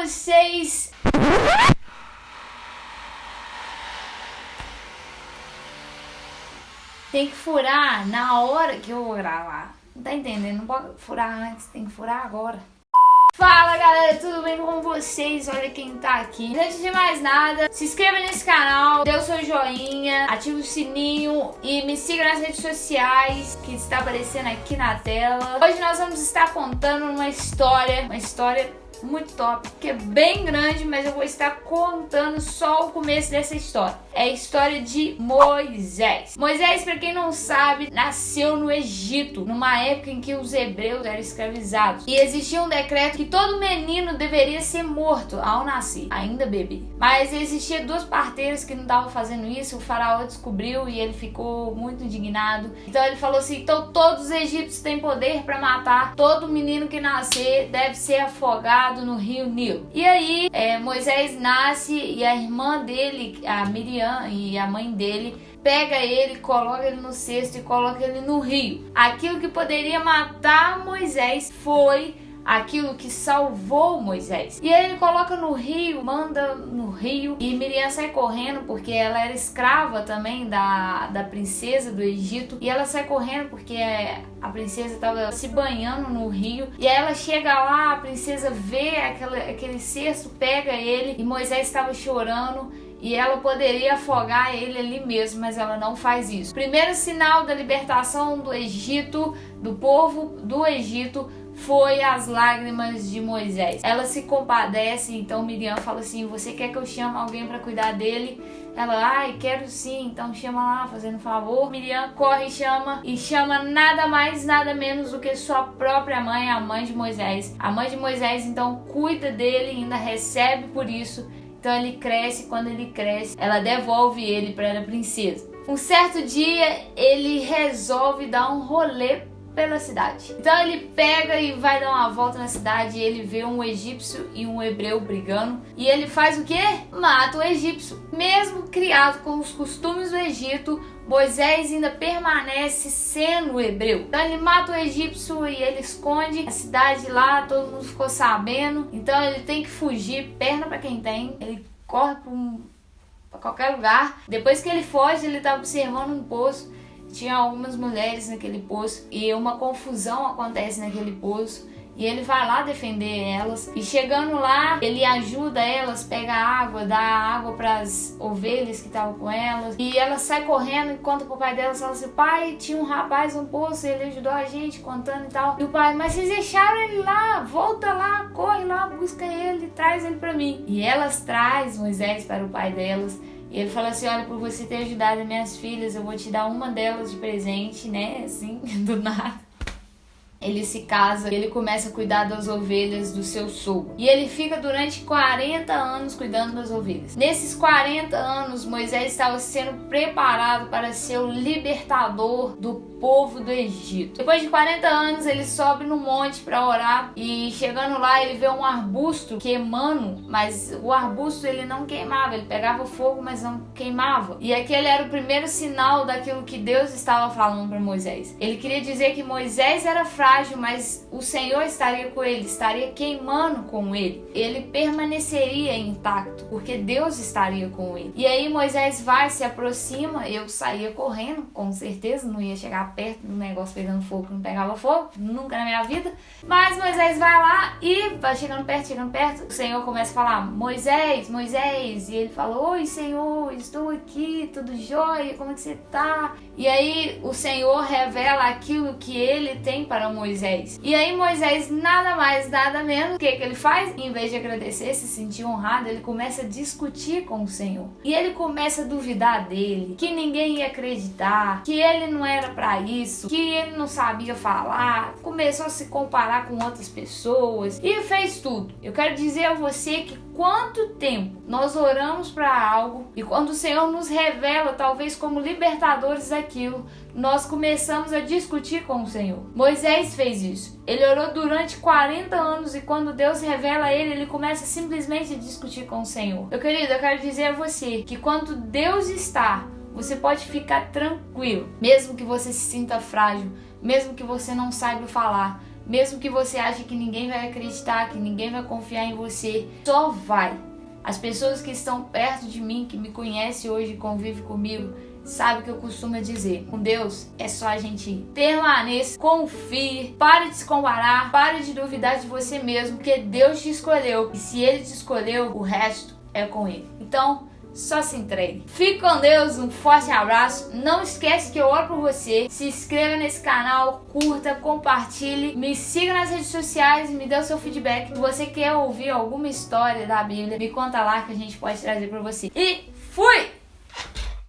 vocês. Tem que furar na hora que eu vou gravar. Não tá entendendo? Não pode furar antes, tem que furar agora. Fala galera, tudo bem com vocês? Olha quem tá aqui. Antes de mais nada, se inscreva nesse canal, dê o seu joinha, ative o sininho e me siga nas redes sociais que está aparecendo aqui na tela. Hoje nós vamos estar contando uma história muito top, que é bem grande, mas eu vou estar contando só o começo dessa história. É a história de Moisés. Moisés, para quem não sabe, nasceu no Egito, numa época em que os hebreus eram escravizados. E existia um decreto que todo menino deveria ser morto ao nascer, ainda bebê. Mas existia duas parteiras que não estavam fazendo isso, o faraó descobriu e ele ficou muito indignado. Então ele falou assim, então todos os egípcios têm poder para matar, todo menino que nascer deve ser afogado no rio Nilo. E aí Moisés nasce e a irmã dele, a Miriam, e a mãe dele pega ele, coloca ele no cesto e coloca ele no rio. Aquilo que poderia matar Moisés foi aquilo que salvou Moisés. E aí ele coloca no rio, manda no rio, e Miriam sai correndo porque ela era escrava também da princesa do Egito, e ela sai correndo porque a princesa estava se banhando no rio, e aí ela chega lá, a princesa vê aquele cesto, pega ele, e Moisés estava chorando, e ela poderia afogar ele ali mesmo, mas ela não faz isso. Primeiro sinal da libertação do Egito, do povo do Egito, foi as lágrimas de Moisés. Ela se compadece, então Miriam fala assim, você quer que eu chame alguém para cuidar dele? Ela, ai, quero sim, então chama lá, fazendo favor. Miriam corre e chama nada mais, nada menos do que sua própria mãe, a mãe de Moisés. A mãe de Moisés, então, cuida dele, ainda recebe por isso. Então ele cresce, quando ele cresce, ela devolve ele para a princesa. Um certo dia, ele resolve dar um rolê pela cidade. Então ele pega e vai dar uma volta na cidade e ele vê um egípcio e um hebreu brigando. E ele faz o quê? Mata o egípcio. Mesmo criado com os costumes do Egito, Moisés ainda permanece sendo hebreu. Então ele mata o egípcio e ele esconde a cidade lá, todo mundo ficou sabendo. Então ele tem que fugir, perna pra quem tem. Ele corre pra qualquer lugar. Depois que ele foge, ele tá observando um poço. Tinha algumas mulheres naquele poço e uma confusão acontece naquele poço. E ele vai lá defender elas. E chegando lá, ele ajuda elas, pega água, dá água para as ovelhas que estavam com elas. E ela sai correndo e conta pro pai delas, fala assim, pai, tinha um rapaz no poço, ele ajudou a gente, contando e tal. E o pai, mas vocês deixaram ele lá, volta lá, corre lá, busca ele, traz ele para mim. E elas traz Moisés para o pai delas. E ele fala assim, olha, por você ter ajudado as minhas filhas, eu vou te dar uma delas de presente, né, assim, do nada. Ele se casa, ele começa a cuidar das ovelhas do seu sogro. E ele fica durante 40 anos cuidando das ovelhas. Nesses 40 anos, Moisés estava sendo preparado para ser o libertador do povo do Egito. Depois de 40 anos, ele sobe no monte para orar. E chegando lá, ele vê um arbusto queimando. Mas o arbusto ele não queimava, ele pegava fogo, mas não queimava. E aquele era o primeiro sinal daquilo que Deus estava falando para Moisés. Ele queria dizer que Moisés era frágil, mas o Senhor estaria com ele, estaria queimando com ele. Ele permaneceria intacto, porque Deus estaria com ele. E aí Moisés vai, se aproxima, eu saía correndo, com certeza, não ia chegar perto do negócio pegando fogo, que não pegava fogo, nunca na minha vida. Mas Moisés vai lá e vai chegando perto, o Senhor começa a falar, Moisés, Moisés, e ele fala, oi Senhor, estou aqui, tudo jóia, como é que você tá? E aí o Senhor revela aquilo que ele tem para Moisés. E aí Moisés nada mais, nada menos, o que ele faz? Em vez de agradecer, se sentir honrado, ele começa a discutir com o Senhor. E ele começa a duvidar dele, que ninguém ia acreditar, que ele não era para isso, que ele não sabia falar, começou a se comparar com outras pessoas e fez tudo. Eu quero dizer a você que quanto tempo nós oramos para algo e quando o Senhor nos revela, talvez como libertadores daquilo, nós começamos a discutir com o Senhor. Moisés fez isso. Ele orou durante 40 anos e quando Deus revela a ele começa simplesmente a discutir com o Senhor. Meu querido, eu quero dizer a você que quando Deus está, você pode ficar tranquilo, mesmo que você se sinta frágil, mesmo que você não saiba falar, Mesmo que você ache que ninguém vai acreditar, que ninguém vai confiar em você, só vai. As pessoas que estão perto de mim, que me conhecem hoje e convivem comigo, sabem o que eu costumo dizer: com Deus é só a gente ir. Permaneça, confie, pare de se comparar, pare de duvidar de você mesmo, porque Deus te escolheu. E se Ele te escolheu, o resto é com Ele. Então, só se entregue. Fique com Deus, um forte abraço. Não esquece que eu oro por você. Se inscreva nesse canal, curta, compartilhe, me siga nas redes sociais e me dê o seu feedback. Se você quer ouvir alguma história da Bíblia, me conta lá que a gente pode trazer para você. E fui!